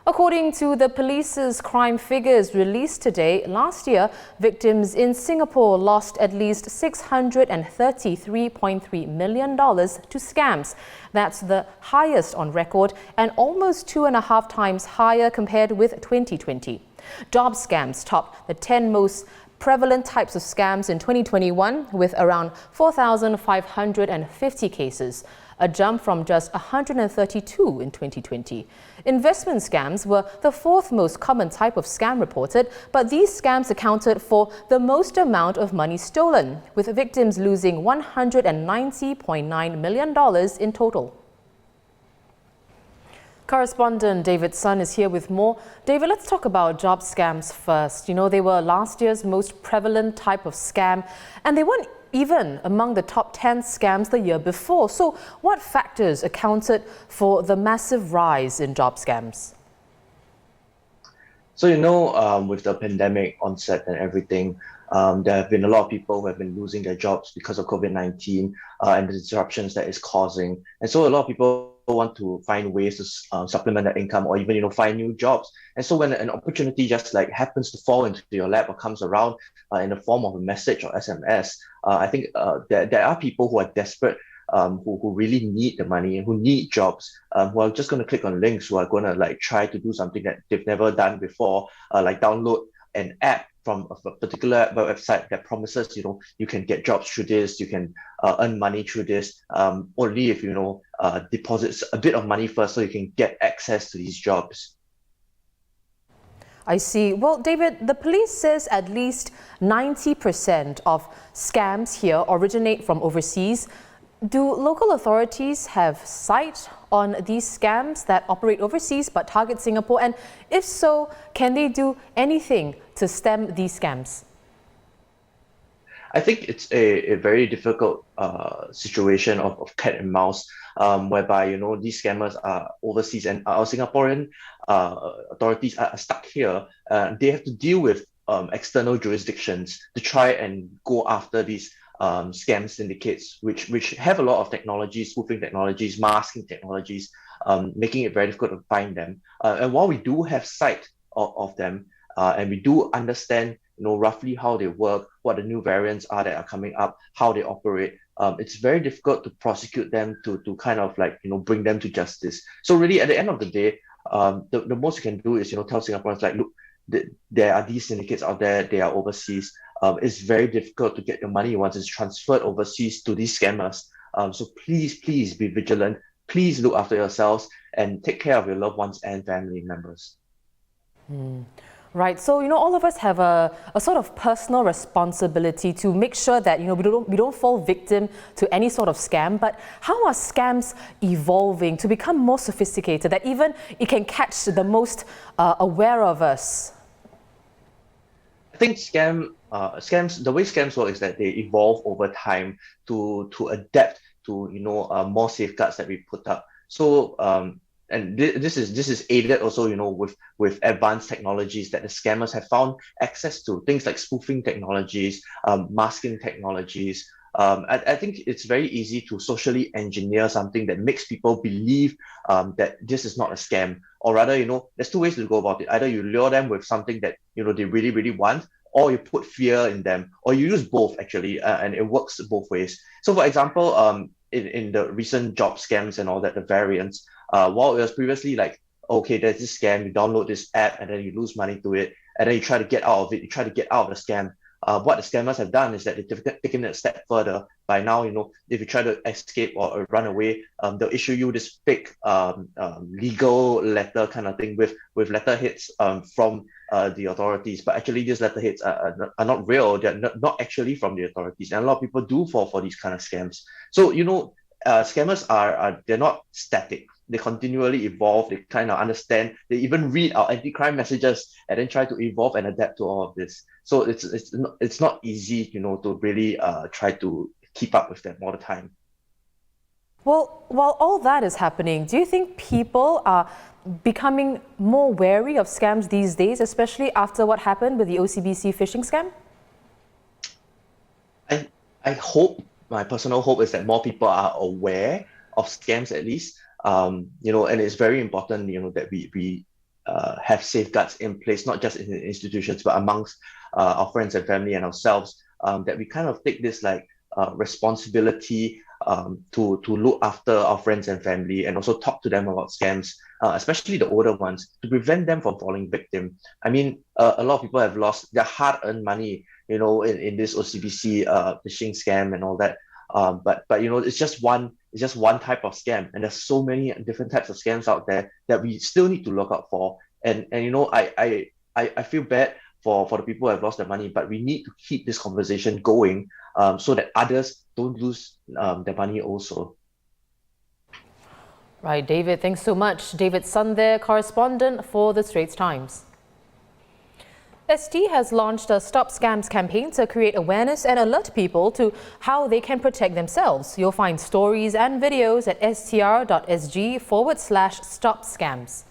According to the police's crime figures released today, last year, victims in Singapore lost at least $633.3 million to scams. That's the highest on record and almost 2.5 times higher compared with 2020. Job scams topped the 10 most prevalent types of scams in 2021 with around 4,550 cases, a jump from just 132 in 2020. Investment scams were the fourth most common type of scam reported, but these scams accounted for the most amount of money stolen, with victims losing $190.9 million in total. Correspondent David Sun is here with more. David, let's talk about job scams first. You know, they were last year's most prevalent type of scam, and they weren't even among the top 10 scams the year before. So what factors accounted for the massive rise in job scams? So, with the pandemic onset and everything, there have been a lot of people who have been losing their jobs because of COVID-19 and the disruptions that it's causing. And so a lot of people want to find ways to supplement their income or even, find new jobs. And so when an opportunity just like happens to fall into your lap or comes around in the form of a message or SMS, I think there are people who are desperate, who really need the money and who need jobs, who are just going to click on links, who are going to like try to do something that they've never done before, like download an app from a particular website that promises, you can get jobs through this, you can earn money through this, only if, deposits a bit of money first so you can get access to these jobs. I see. Well, David, the police says at least 90% of scams here originate from overseas. Do local authorities have sight on these scams that operate overseas but target Singapore? And if so, can they do anything to stem these scams? I think it's a very difficult situation of cat and mouse, whereby, these scammers are overseas and our Singaporean authorities are stuck here. They have to deal with external jurisdictions to try and go after these scam syndicates, which have a lot of technologies, spoofing technologies, masking technologies, making it very difficult to find them. And while we do have sight of them, and we do understand, roughly how they work, what the new variants are that are coming up, how they operate, it's very difficult to prosecute them, to kind of like, bring them to justice. So really, at the end of the day, the most you can do is, tell Singaporeans like, look, there are these syndicates out there, they are overseas. It's very difficult to get your money once it's transferred overseas to these scammers. So please be vigilant. Please look after yourselves and take care of your loved ones and family members. Right. So, all of us have a sort of personal responsibility to make sure that, we don't fall victim to any sort of scam. But how are scams evolving to become more sophisticated that even it can catch the most aware of us? I think scams, the way scams work is that they evolve over time to adapt to, more safeguards that we put up. So, and this is aided also, with advanced technologies that the scammers have found access to, things like spoofing technologies, masking technologies. I think it's very easy to socially engineer something that makes people believe that this is not a scam. Or rather, there's two ways to go about it. Either you lure them with something that, they really, really want, or you put fear in them, or you use both actually, and it works both ways. So for example, in the recent job scams and all that, the variants, while it was previously like, okay, there's this scam, you download this app and then you lose money to it, and then you try to get out of it, you try to get out of the scam. What the scammers have done is that they've taken it a step further. By now, if you try to escape or run away, they'll issue you this fake legal letter kind of thing with letterheads from the authorities. But actually, these letterheads are not real. They're not actually from the authorities. And a lot of people do fall for these kind of scams. So, scammers they're not static. They continually evolve. They kind of understand. They even read our anti-crime messages and then try to evolve and adapt to all of this. So it's not easy, to really try to keep up with them all the time. Well, while all that is happening, do you think people are becoming more wary of scams these days, especially after what happened with the OCBC phishing scam? I hope, my personal hope is that more people are aware of scams at least. And it's very important, that we have safeguards in place, not just in the institutions, but amongst our friends and family and ourselves, that we kind of take this like responsibility to look after our friends and family and also talk to them about scams, especially the older ones, to prevent them from falling victim. I mean, a lot of people have lost their hard-earned money, in this OCBC phishing scam and all that. But it's just one type of scam, and there's so many different types of scams out there that we still need to look out for. And I feel bad for the people who have lost their money, but we need to keep this conversation going, so that others don't lose their money also. Right, David, thanks so much. David Sun there, correspondent for the Straits Times. ST has launched a Stop Scams campaign to create awareness and alert people to how they can protect themselves. You'll find stories and videos at str.sg/stopscams.